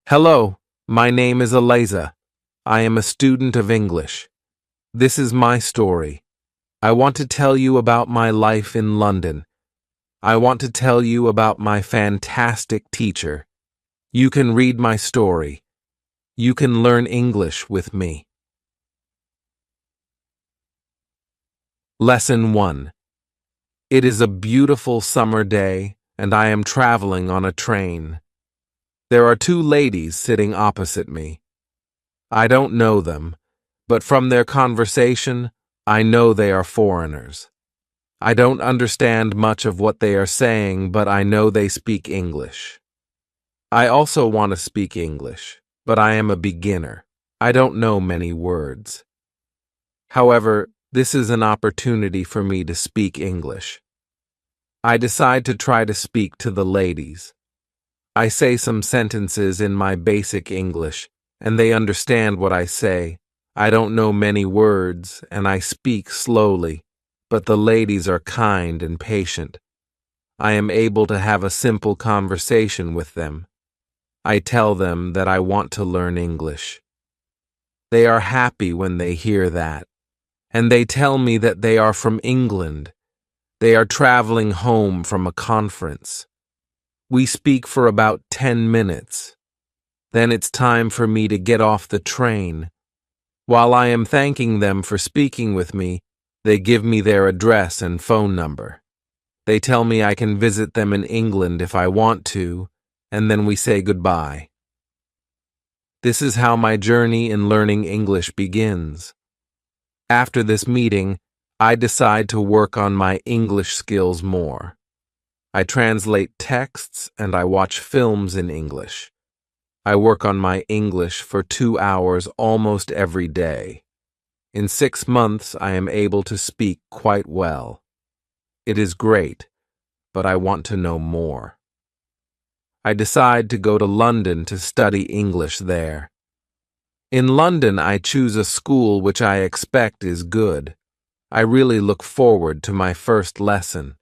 Hello, my name is Eliza. I am a student of English. This is my story. I want to tell you about my life in London. I want to tell you about my fantastic teacher. You can read my story. You can learn English with me. Lesson 1. It is a beautiful summer day, and I am traveling on a train. There are two ladies sitting opposite me. I don't know them, but from their conversation, I know they are foreigners. I don't understand much of what they are saying, but I know they speak English. I also want to speak English, but I am a beginner. I don't know many words. However, this is an opportunity for me to speak English. I decide to try to speak to the ladies. I say some sentences in my basic English, and they understand what I say. I don't know many words, and I speak slowly, but the ladies are kind and patient. I am able to have a simple conversation with them. I tell them that I want to learn English. They are happy when they hear that, and they tell me that they are from England. They are traveling home from a conference. We speak for about 10 minutes. Then it's time for me to get off the train. While I am thanking them for speaking with me, they give me their address and phone number. They tell me I can visit them in England if I want to, and then we say goodbye. This is how my journey in learning English begins. After this meeting, I decide to work on my English skills more. I translate texts and I watch films in English. I work on my English for 2 hours almost every day. In 6 months, I am able to speak quite well. It is great, but I want to know more. I decide to go to London to study English there. In London, I choose a school which I expect is good. I really look forward to my first lesson.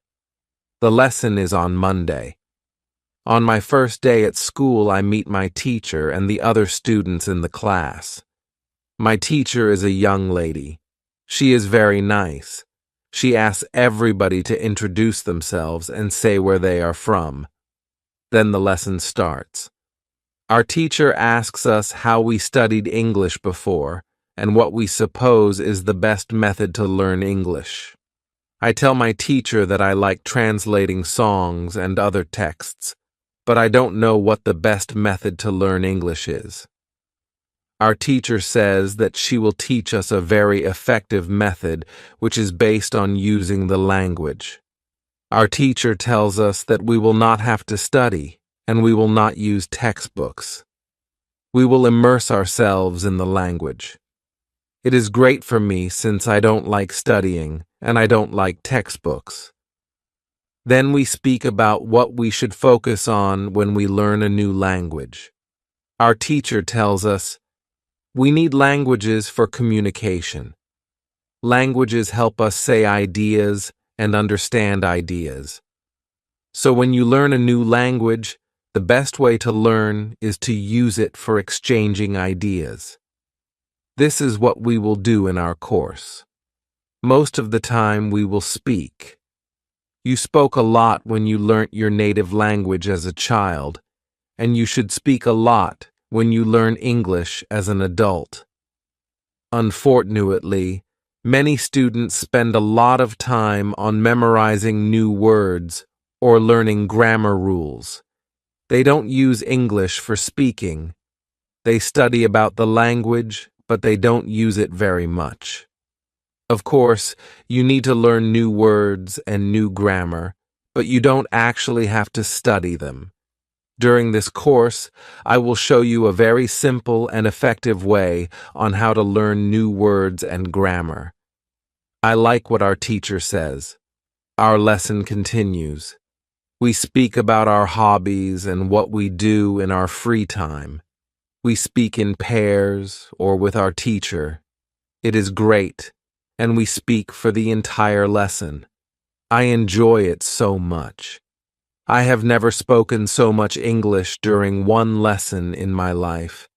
The lesson is on Monday. On my first day at school, I meet my teacher and the other students in the class. My teacher is a young lady. She is very nice. She asks everybody to introduce themselves and say where they are from. Then the lesson starts. Our teacher asks us how we studied English before and what we suppose is the best method to learn English. I tell my teacher that I like translating songs and other texts, but I don't know what the best method to learn English is. Our teacher says that she will teach us a very effective method which is based on using the language. Our teacher tells us that we will not have to study and we will not use textbooks. We will immerse ourselves in the language. It is great for me since I don't like studying and I don't like textbooks. Then we speak about what we should focus on when we learn a new language. Our teacher tells us, we need languages for communication. Languages help us say ideas and understand ideas. So when you learn a new language, the best way to learn is to use it for exchanging ideas. This is what we will do in our course. Most of the time we will speak. You spoke a lot when you learnt your native language as a child, and you should speak a lot when you learn English as an adult. Unfortunately, many students spend a lot of time on memorizing new words or learning grammar rules. They don't use English for speaking. They study about the language, but they don't use it very much. Of course, you need to learn new words and new grammar, but you don't actually have to study them. During this course, I will show you a very simple and effective way on how to learn new words and grammar. I like what our teacher says. Our lesson continues. We speak about our hobbies and what we do in our free time. We speak in pairs or with our teacher. It is great, and we speak for the entire lesson. I enjoy it so much. I have never spoken so much English during one lesson in my life.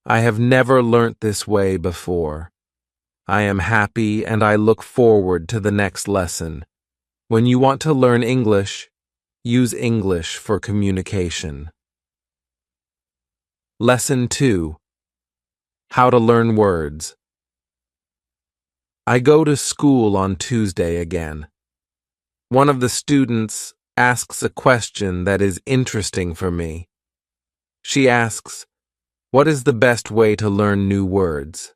I have never learnt this way before. I am happy and I look forward to the next lesson. When you want to learn English, use English for communication. Lesson 2. How to learn words. I go to school on Tuesday again. One of the students asks a question that is interesting for me. She asks, "What is the best way to learn new words?"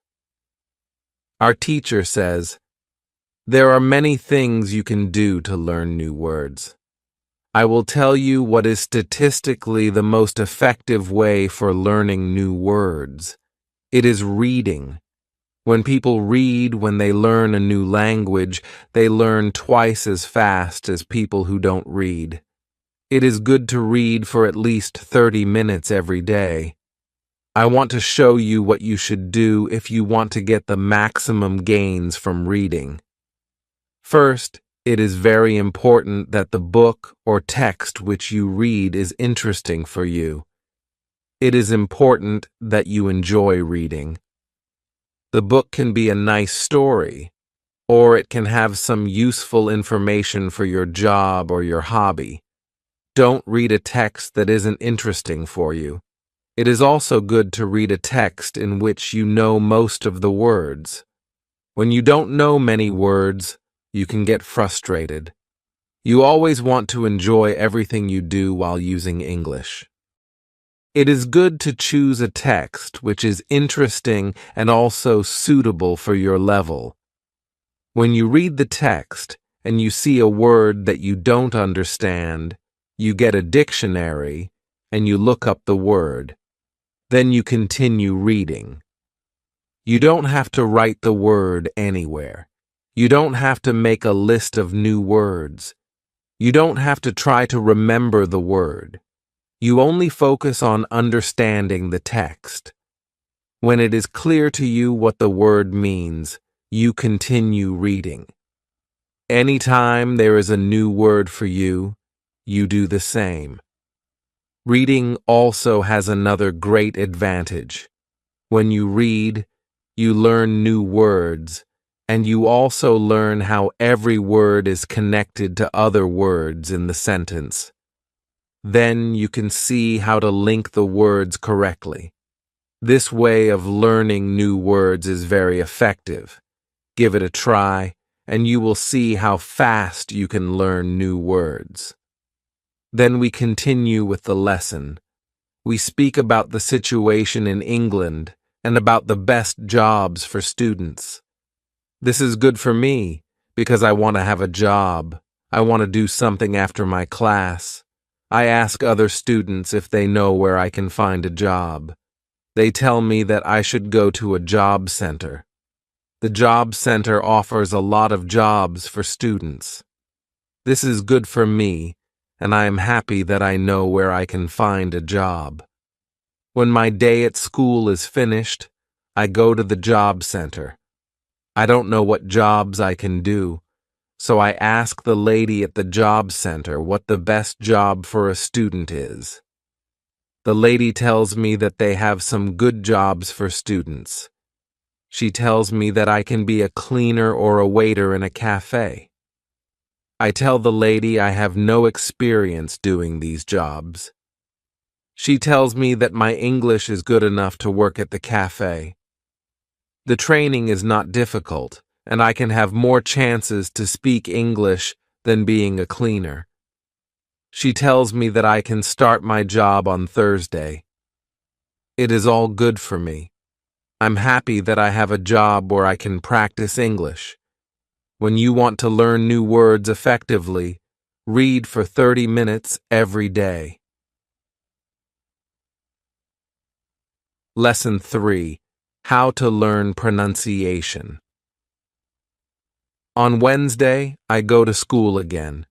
Our teacher says, "There are many things you can do to learn new words. I will tell you what is statistically the most effective way for learning new words. It is reading. When people read, when they learn a new language, they learn twice as fast as people who don't read. It is good to read for at least 30 minutes every day. I want to show you what you should do if you want to get the maximum gains from reading. First, it is very important that the book or text which you read is interesting for you. It is important that you enjoy reading. The book can be a nice story, or it can have some useful information for your job or your hobby. Don't read a text that isn't interesting for you. It is also good to read a text in which you know most of the words. When you don't know many words, you can get frustrated. You always want to enjoy everything you do while using English. It is good to choose a text which is interesting and also suitable for your level. When you read the text and you see a word that you don't understand, you get a dictionary and you look up the word. Then you continue reading. You don't have to write the word anywhere. You don't have to make a list of new words. You don't have to try to remember the word. You only focus on understanding the text. When it is clear to you what the word means, you continue reading. Anytime there is a new word for you, you do the same. Reading also has another great advantage. When you read, you learn new words, and you also learn how every word is connected to other words in the sentence. Then you can see how to link the words correctly. This way of learning new words is very effective. Give it a try, and you will see how fast you can learn new words. Then we continue with the lesson. We speak about the situation in England and about the best jobs for students. This is good for me because I want to have a job. I want to do something after my class. I ask other students if they know where I can find a job. They tell me that I should go to a job center. The job center offers a lot of jobs for students. This is good for me, and I am happy that I know where I can find a job. When my day at school is finished, I go to the job center. I don't know what jobs I can do, so I ask the lady at the job center what the best job for a student is. The lady tells me that they have some good jobs for students. She tells me that I can be a cleaner or a waiter in a cafe. I tell the lady I have no experience doing these jobs. She tells me that my English is good enough to work at the cafe. The training is not difficult, and I can have more chances to speak English than being a cleaner. She tells me that I can start my job on Thursday. It is all good for me. I'm happy that I have a job where I can practice English. When you want to learn new words effectively, read for 30 minutes every day. Lesson 3. How to learn pronunciation. On Wednesday, I go to school again.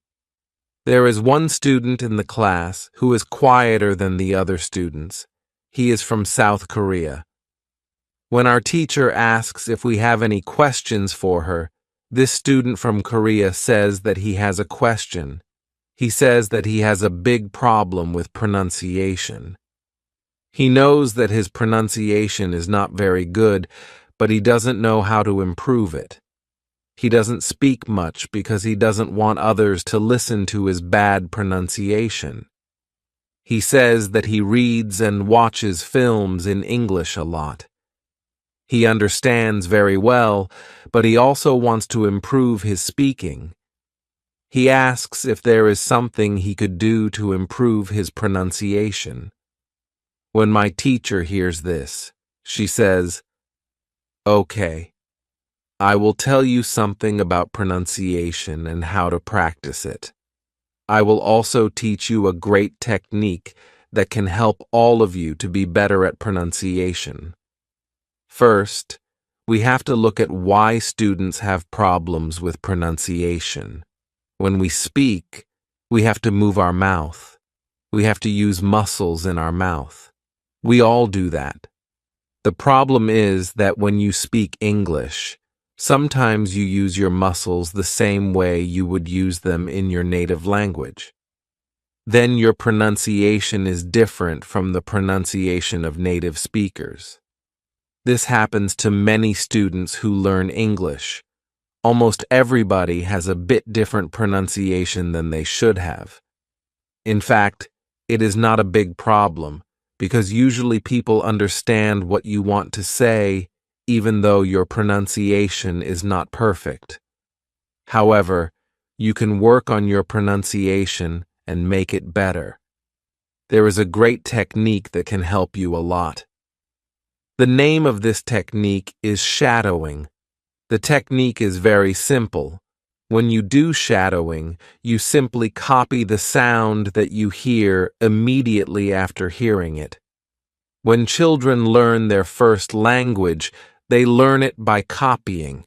There is one student in the class who is quieter than the other students. He is from South Korea. When our teacher asks if we have any questions for her, this student from Korea says that he has a question. He says that he has a big problem with pronunciation. He knows that his pronunciation is not very good, but he doesn't know how to improve it. He doesn't speak much because he doesn't want others to listen to his bad pronunciation. He says that he reads and watches films in English a lot. He understands very well, but he also wants to improve his speaking. He asks if there is something he could do to improve his pronunciation. When my teacher hears this, she says, "Okay, I will tell you something about pronunciation and how to practice it. I will also teach you a great technique that can help all of you to be better at pronunciation. First, we have to look at why students have problems with pronunciation. When we speak, we have to move our mouth. We have to use muscles in our mouth. We all do that. The problem is that when you speak English, sometimes you use your muscles the same way you would use them in your native language. Then your pronunciation is different from the pronunciation of native speakers. This happens to many students who learn English. Almost everybody has a bit different pronunciation than they should have. In fact, it is not a big problem, because usually people understand what you want to say even though your pronunciation is not perfect. However, you can work on your pronunciation and make it better. There is a great technique that can help you a lot. The name of this technique is shadowing. The technique is very simple. When you do shadowing, you simply copy the sound that you hear immediately after hearing it. When children learn their first language, they learn it by copying.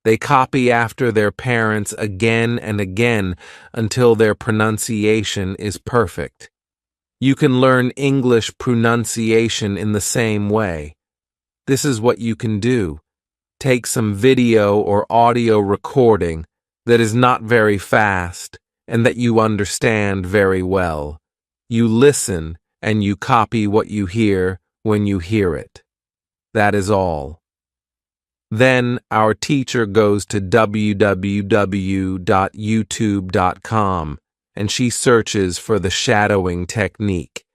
They copy after their parents again and again until their pronunciation is perfect. You can learn English pronunciation in the same way. This is what you can do. Take some video or audio recording that is not very fast and that you understand very well. You listen and you copy what you hear when you hear it. That is all. Then our teacher goes to www.youtube.com and she searches for the shadowing technique.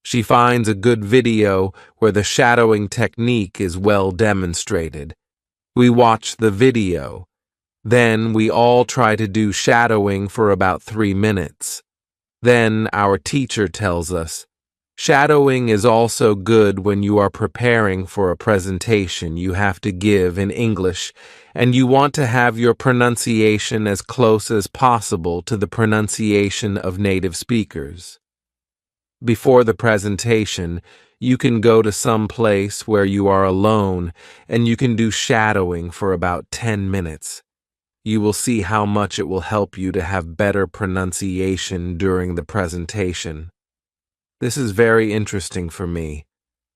She finds a good video where the shadowing technique is well demonstrated. We watch the video. Then we all try to do shadowing for about 3 minutes. Then our teacher tells us, shadowing is also good when you are preparing for a presentation you have to give in English and you want to have your pronunciation as close as possible to the pronunciation of native speakers. Before the presentation, you can go to some place where you are alone and you can do shadowing for about 10 minutes. You will see how much it will help you to have better pronunciation during the presentation. This is very interesting for me.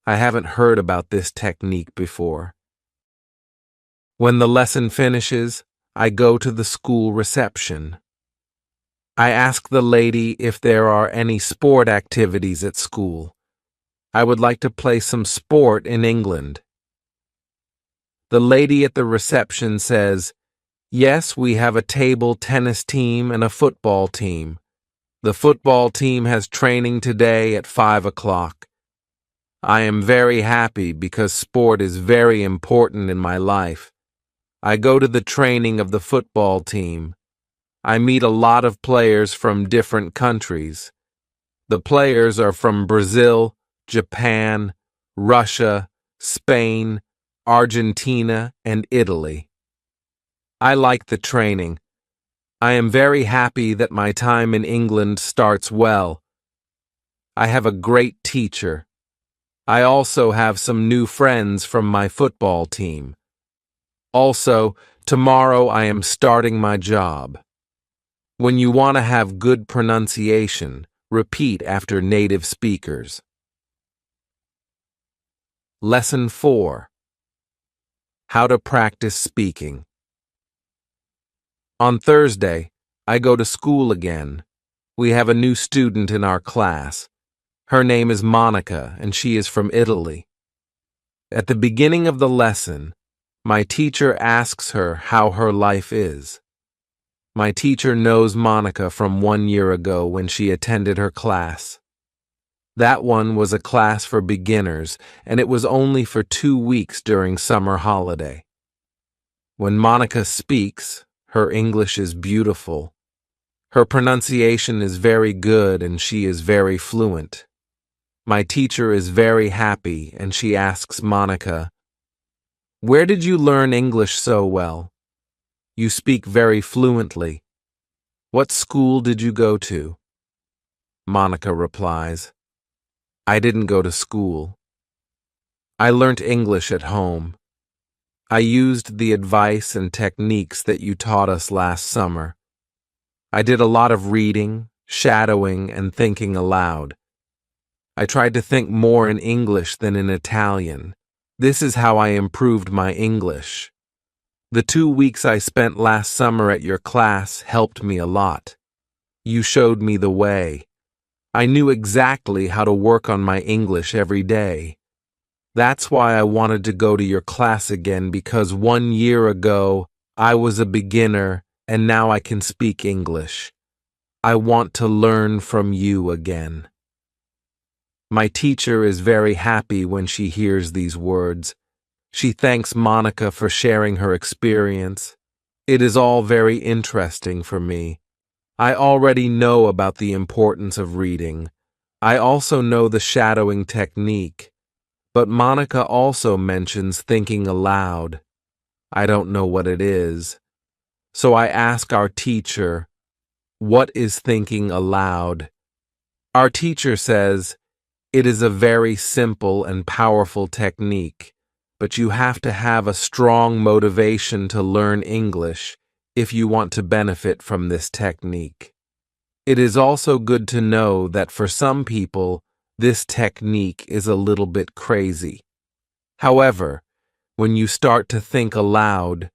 I haven't heard about this technique before. When the lesson finishes, I go to the school reception. I ask the lady if there are any sport activities at school. I would like to play some sport in England. The lady at the reception says, "Yes, we have a table tennis team and a football team. The football team has training today at 5 o'clock. I am very happy because sport is very important in my life. I go to the training of the football team. I meet a lot of players from different countries. The players are from Brazil, Japan, Russia, Spain, Argentina, and Italy. I like the training. I am very happy that my time in England starts well. I have a great teacher. I also have some new friends from my football team. Also, tomorrow I am starting my job." When you want to have good pronunciation, repeat after native speakers. Lesson 4. How to practice speaking. On Thursday, I go to school again. We have a new student in our class. Her name is Monica, and she is from Italy. At the beginning of the lesson, my teacher asks her how her life is. My teacher knows Monica from 1 year ago when she attended her class. That one was a class for beginners, and it was only for 2 weeks during summer holiday. When Monica speaks, her English is beautiful. Her pronunciation is very good and she is very fluent. My teacher is very happy and she asks Monica, "Where did you learn English so well? You speak very fluently. What school did you go to?" Monica replies, "I didn't go to school. I learnt English at home. I used the advice and techniques that you taught us last summer. I did a lot of reading, shadowing, and thinking aloud. I tried to think more in English than in Italian. This is how I improved my English. The 2 weeks I spent last summer at your class helped me a lot. You showed me the way. I knew exactly how to work on my English every day. That's why I wanted to go to your class again, because 1 year ago I was a beginner and now I can speak English. I want to learn from you again." My teacher is very happy when she hears these words. She thanks Monica for sharing her experience. It is all very interesting for me. I already know about the importance of reading. I also know the shadowing technique. But Monica also mentions thinking aloud. I don't know what it is. So I ask our teacher, "What is thinking aloud?" Our teacher says, "It is a very simple and powerful technique, but you have to have a strong motivation to learn English if you want to benefit from this technique. It is also good to know that for some people, this technique is a little bit crazy. However, when you start to think aloud,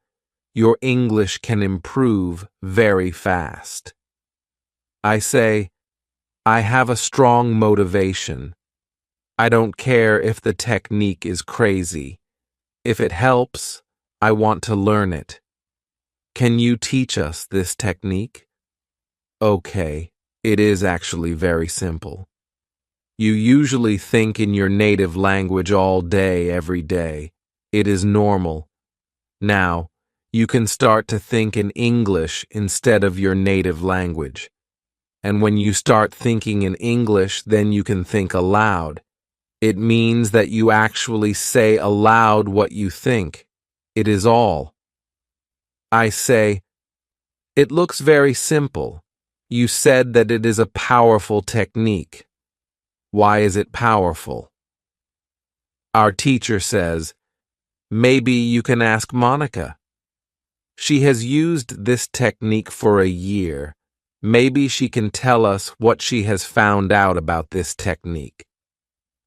your English can improve very fast." I say, I have a strong motivation. I don't care if the technique is crazy. If it helps, I want to learn it. Can you teach us this technique? Okay, it is actually very simple. You usually think in your native language all day, every day. It is normal. Now, you can start to think in English instead of your native language. And when you start thinking in English, then you can think aloud. It means that you actually say aloud what you think. It is all. I say, "It looks very simple. You said that it is a powerful technique. Why is it powerful?" Our teacher says, "Maybe you can ask Monica. She has used this technique for a year. Maybe she can tell us what she has found out about this technique."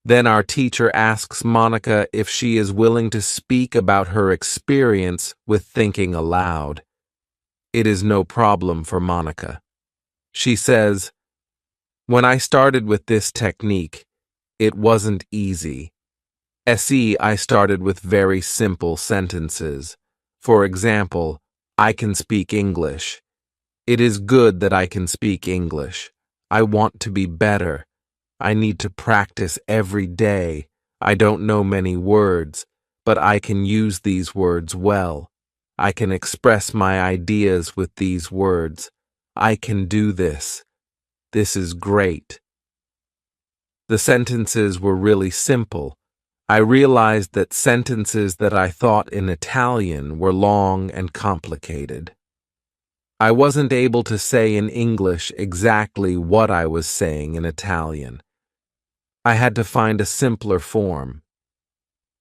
Then our teacher asks Monica if she is willing to speak about her experience with thinking aloud. It is no problem for Monica. She says, "When I started with this technique, it wasn't easy. I started with very simple sentences. For example, I can speak English. It is good that I can speak English. I want to be better. I need to practice every day. I don't know many words, but I can use these words well. I can express my ideas with these words. I can do this. This is great." The sentences were really simple. I realized that sentences that I thought in Italian were long and complicated. I wasn't able to say in English exactly what I was saying in Italian. I had to find a simpler form.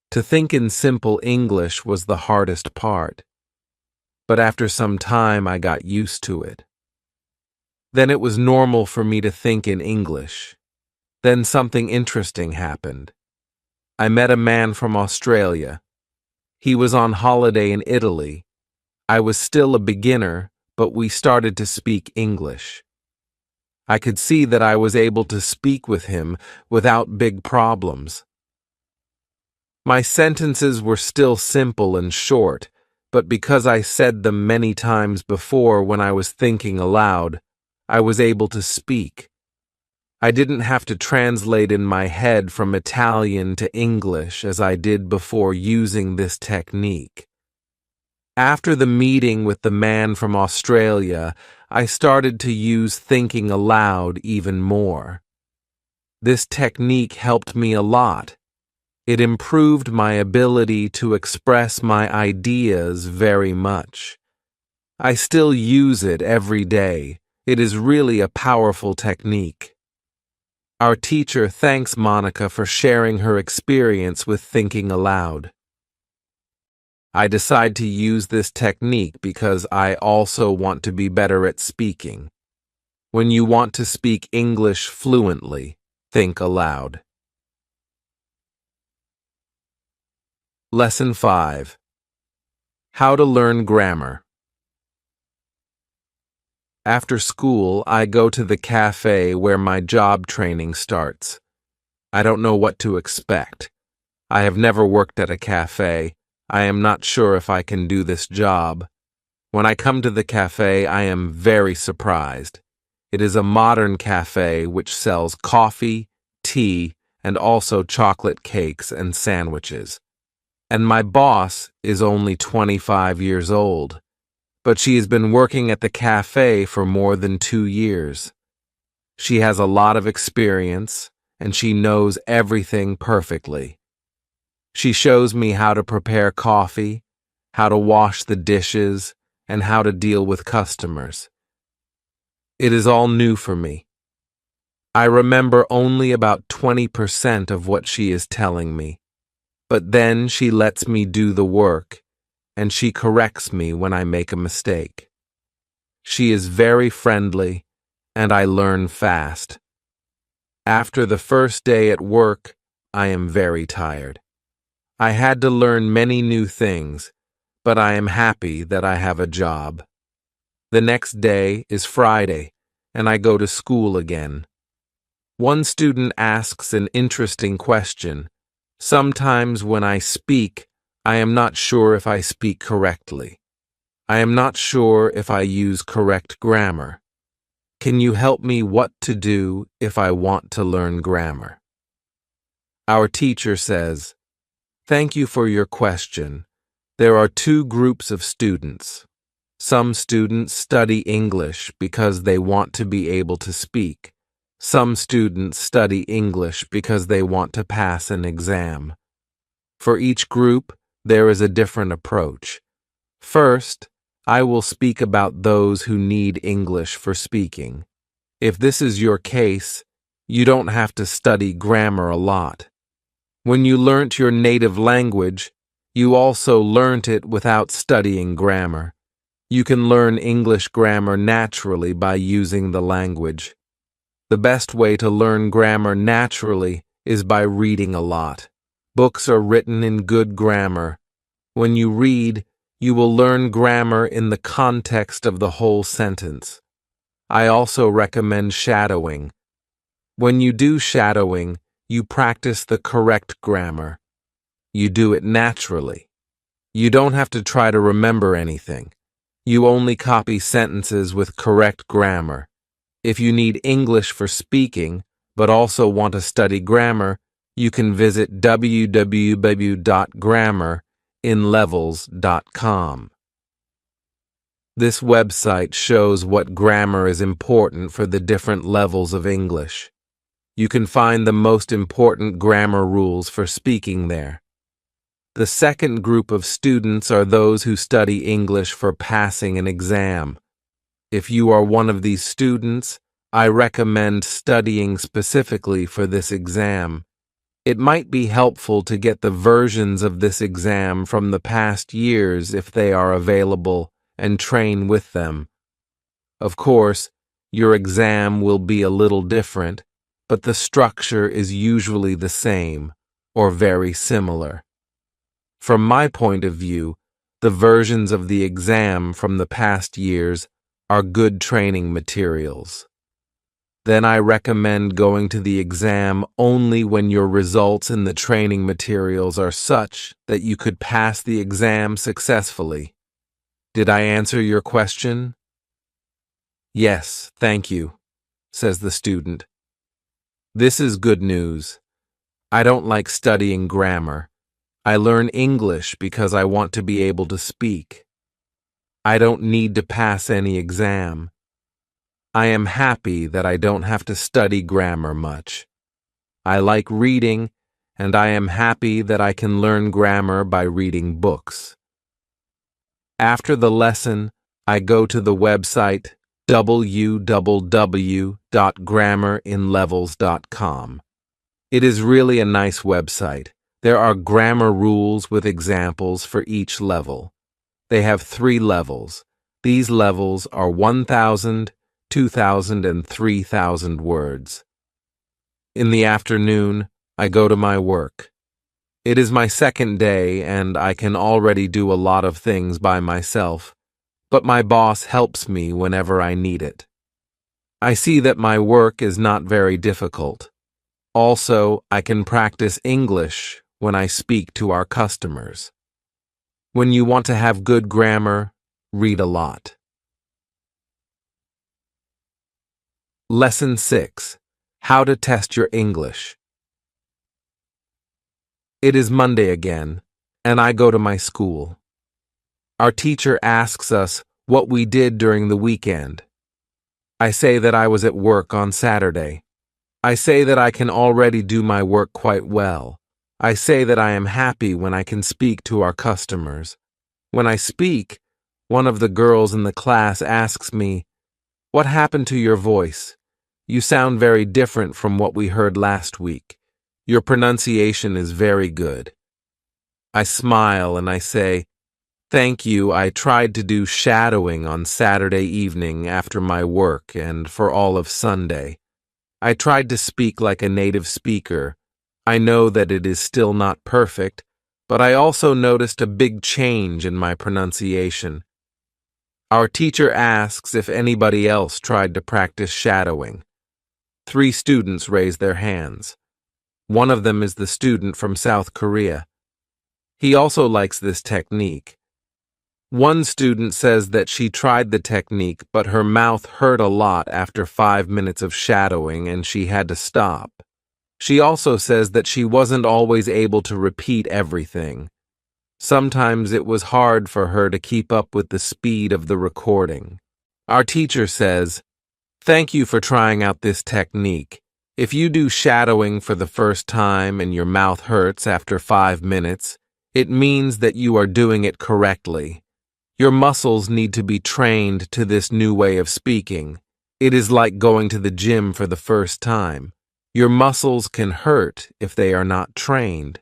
To think in simple English was the hardest part, but after some time I got used to it. Then it was normal for me to think in English. Then something interesting happened. I met a man from Australia. He was on holiday in Italy. I was still a beginner, but we started to speak English. I could see that I was able to speak with him without big problems. My sentences were still simple and short, but because I said them many times before when I was thinking aloud, I was able to speak. I didn't have to translate in my head from Italian to English as I did before using this technique. After the meeting with the man from Australia, I started to use thinking aloud even more. This technique helped me a lot. It improved my ability to express my ideas very much. I still use it every day. It is really a powerful technique. Our teacher thanks Monica for sharing her experience with thinking aloud. I decide to use this technique because I also want to be better at speaking. When you want to speak English fluently, think aloud. Lesson 5. How to learn grammar. After school, I go to the cafe where my job training starts. I don't know what to expect. I have never worked at a cafe. I am not sure if I can do this job. When I come to the cafe, I am very surprised. It is a modern cafe which sells coffee, tea, and also chocolate cakes and sandwiches. And my boss is only 25 years old, but she has been working at the cafe for more than 2 years. She has a lot of experience, and she knows everything perfectly. She shows me how to prepare coffee, how to wash the dishes, and how to deal with customers. It is all new for me. I remember only about 20% of what she is telling me. But then she lets me do the work, and she corrects me when I make a mistake. She is very friendly, and I learn fast. After the first day at work, I am very tired. I had to learn many new things, but I am happy that I have a job. The next day is Friday, and I go to school again. One student asks an interesting question. Sometimes when I speak, I am not sure if I speak correctly. I am not sure if I use correct grammar. Can you help me what to do if I want to learn grammar? Our teacher says, "Thank you for your question. There are 2 groups of students. Some students study English because they want to be able to speak. Some students study English because they want to pass an exam. For each group, there is a different approach. First, I will speak about those who need English for speaking. If this is your case, you don't have to study grammar a lot. When you learnt your native language, you also learnt it without studying grammar. You can learn English grammar naturally by using the language. The best way to learn grammar naturally is by reading a lot. Books are written in good grammar. When you read, you will learn grammar in the context of the whole sentence. I also recommend shadowing. When you do shadowing, you practice the correct grammar. You do it naturally. You don't have to try to remember anything. You only copy sentences with correct grammar. If you need English for speaking, but also want to study grammar, you can visit www.grammerinlevels.com. This website shows what grammar is important for the different levels of English. You can find the most important grammar rules for speaking there. The second group of students are those who study English for passing an exam. If you are one of these students, I recommend studying specifically for this exam. It might be helpful to get the versions of this exam from the past years if they are available and train with them. Of course, your exam will be a little different, but the structure is usually the same or very similar. From my point of view, the versions of the exam from the past years are good training materials. then I recommend going to the exam only when your results in the training materials are such that you could pass the exam successfully. Did I answer your question? Yes, thank you, says the student. This is good news. I don't like studying grammar. I learn English because I want to be able to speak. I don't need to pass any exam. I am happy that I don't have to study grammar much. I like reading, and I am happy that I can learn grammar by reading books. After the lesson, I go to the website www.grammerinlevels.com. It is really a nice website. There are grammar rules with examples for each level. They have 3 levels. These levels are 1,000, 2,000, and 3,000 words. In the afternoon, I go to my work. It is my second day, and I can already do a lot of things by myself, but my boss helps me whenever I need it. I see that my work is not very difficult. Also, I can practice English when I speak to our customers. When you want to have good grammar, read a lot. Lesson 6. How to test your English. It is Monday again, and I go to my school. Our teacher asks us what we did during the weekend. I say that I was at work on Saturday. I say that I can already do my work quite well. I say that I am happy when I can speak to our customers. When I speak, one of the girls in the class asks me, "What happened to your voice? You sound very different from what we heard last week. Your pronunciation is very good." I smile and I say, "Thank you, I tried to do shadowing on Saturday evening after my work and for all of Sunday. I tried to speak like a native speaker. I know that it is still not perfect, but I also noticed a big change in my pronunciation." Our teacher asks if anybody else tried to practice shadowing. 3 students raise their hands. One of them is the student from South Korea. He also likes this technique. One student says that she tried the technique, but her mouth hurt a lot after 5 minutes of shadowing and she had to stop. She also says that she wasn't always able to repeat everything. Sometimes it was hard for her to keep up with the speed of the recording. Our teacher says, "Thank you for trying out this technique. If you do shadowing for the first time and your mouth hurts after 5 minutes, it means that you are doing it correctly. Your muscles need to be trained to this new way of speaking. It is like going to the gym for the first time. Your muscles can hurt if they are not trained.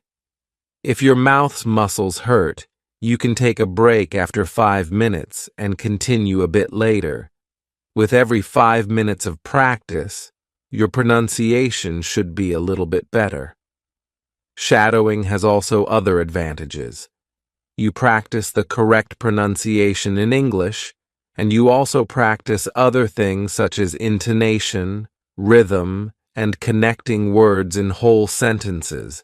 If your mouth's muscles hurt, you can take a break after 5 minutes and continue a bit later. With every 5 minutes of practice, your pronunciation should be a little bit better." Shadowing has also other advantages. You practice the correct pronunciation in English, and you also practice other things such as intonation, rhythm, and connecting words in whole sentences.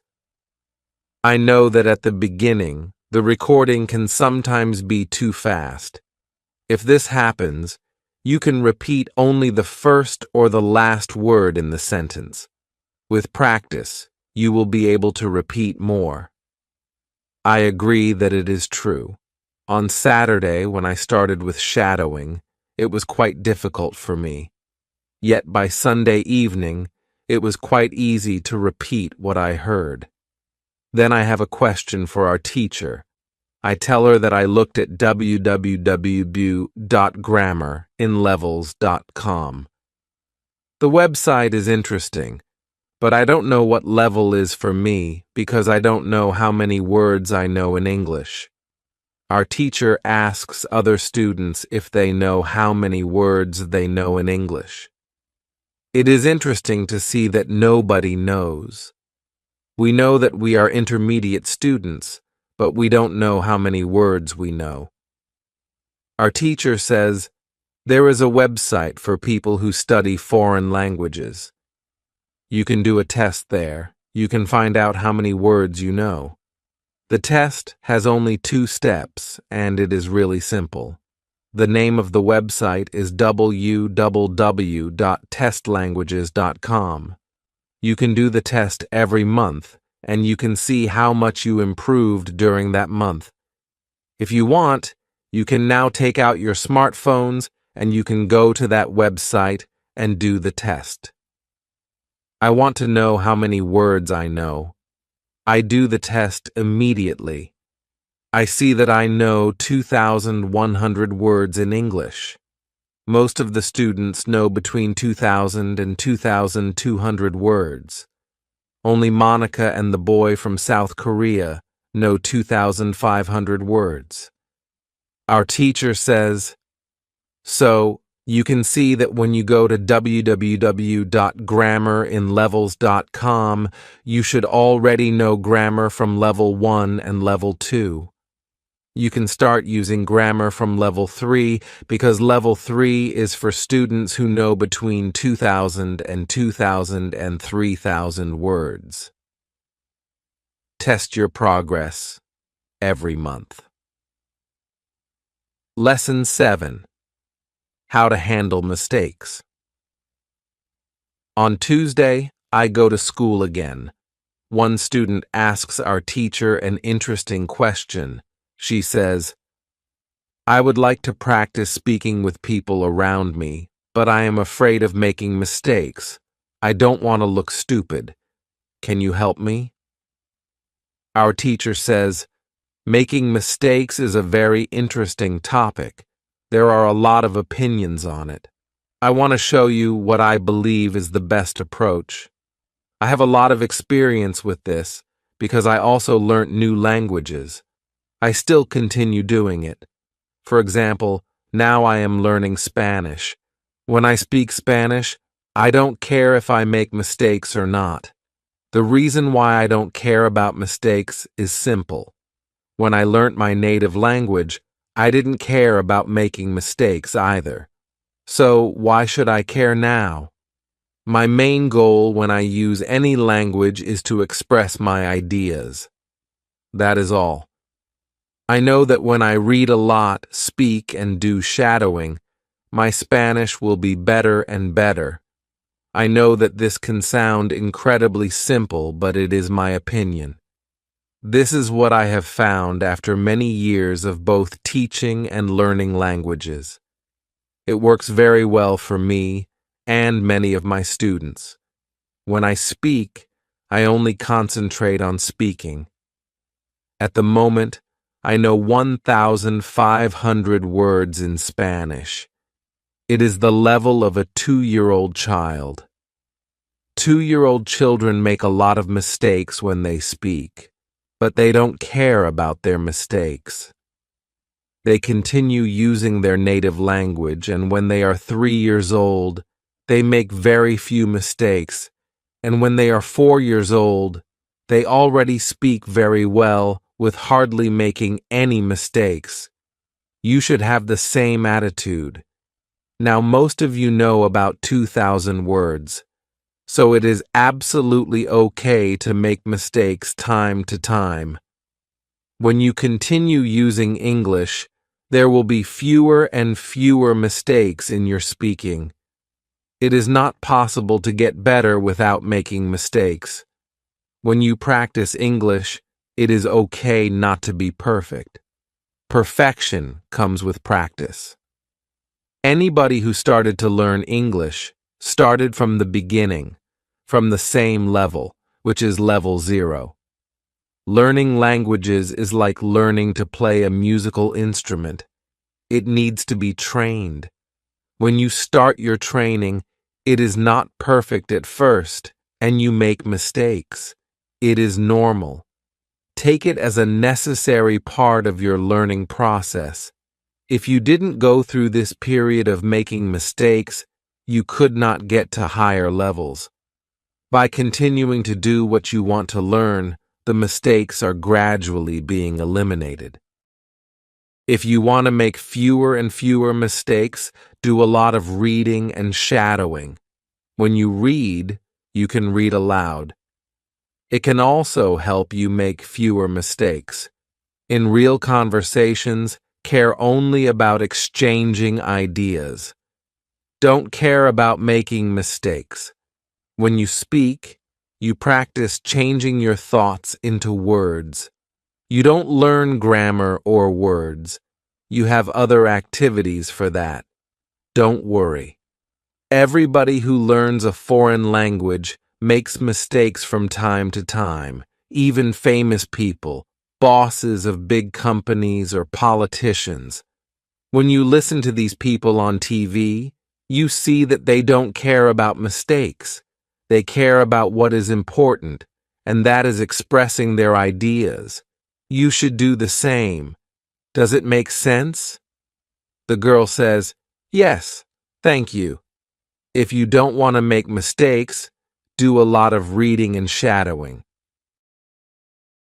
I know that at the beginning, the recording can sometimes be too fast. If this happens, you can repeat only the first or the last word in the sentence. With practice, you will be able to repeat more. I agree that it is true. On Saturday, when I started with shadowing, it was quite difficult for me. Yet by Sunday evening, it was quite easy to repeat what I heard. Then I have a question for our teacher. I tell her that I looked at www.grammerinlevels.com. The website is interesting, but I don't know what level is for me because I don't know how many words I know in English. Our teacher asks other students if they know how many words they know in English. It is interesting to see that nobody knows. We know that we are intermediate students, but we don't know how many words we know. Our teacher says, There is a website for people who study foreign languages. You can do a test there. You can find out how many words you know. The test has only 2 steps, and it is really simple. The name of the website is www.testlanguages.com. You can do the test every month, and you can see how much you improved during that month. If you want, you can now take out your smartphones and you can go to that website and do the test. I want to know how many words I know. I do the test immediately. I see that I know 2,100 words in English. Most of the students know between 2,000 and 2,200 words. Only Monica and the boy from South Korea know 2,500 words. Our teacher says, so you can see that when you go to www.grammarinlevels.com, you should already know grammar from level 1 and level 2. You can start using grammar from level 3 because level 3 is for students who know between 2,000 and 2,000 and 3,000 words. Test your progress every month. Lesson 7. How to handle mistakes. On Tuesday, I go to school again. One student asks our teacher an interesting question. She says, I would like to practice speaking with people around me, but I am afraid of making mistakes. I don't want to look stupid. Can you help me? Our teacher says, making mistakes is a very interesting topic. There are a lot of opinions on it. I want to show you what I believe is the best approach. I have a lot of experience with this because I also learnt new languages. I still continue doing it. For example, now I am learning Spanish. When I speak Spanish, I don't care if I make mistakes or not. The reason why I don't care about mistakes is simple. When I learnt my native language, I didn't care about making mistakes either. So why should I care now? My main goal when I use any language is to express my ideas. That is all. I know that when I read a lot, speak, and do shadowing, my Spanish will be better and better. I know that this can sound incredibly simple, but it is my opinion. This is what I have found after many years of both teaching and learning languages. It works very well for me and many of my students. When I speak, I only concentrate on speaking. At the moment, I know 1,500 words in Spanish. It is the level of a 2-year-old child. 2-year-old children make a lot of mistakes when they speak, but they don't care about their mistakes. They continue using their native language, and when they are 3 years old, they make very few mistakes, and when they are 4 years old, they already speak very well with hardly making any mistakes. You should have the same attitude. Now, most of you know about 2,000 words, so it is absolutely okay to make mistakes time to time. When you continue using English, there will be fewer and fewer mistakes in your speaking. It is not possible to get better without making mistakes. When you practice English, it is okay not to be perfect. Perfection comes with practice. Anybody who started to learn English started from the beginning, from the same level, which is level 0. Learning languages is like learning to play a musical instrument. It needs to be trained. When you start your training, it is not perfect at first, and you make mistakes. It is normal. Take it as a necessary part of your learning process. If you didn't go through this period of making mistakes, you could not get to higher levels. By continuing to do what you want to learn, the mistakes are gradually being eliminated. If you want to make fewer and fewer mistakes, do a lot of reading and shadowing. When you read, you can read aloud. It can also help you make fewer mistakes. In real conversations, care only about exchanging ideas. Don't care about making mistakes. When you speak, you practice changing your thoughts into words. You don't learn grammar or words. You have other activities for that. Don't worry. Everybody who learns a foreign language makes mistakes from time to time, even famous people, bosses of big companies or politicians. When you listen to these people on TV, you see that they don't care about mistakes. They care about what is important, and that is expressing their ideas. You should do the same. Does it make sense? The girl says, "Yes, thank you." If you don't want to make mistakes, do a lot of reading and shadowing.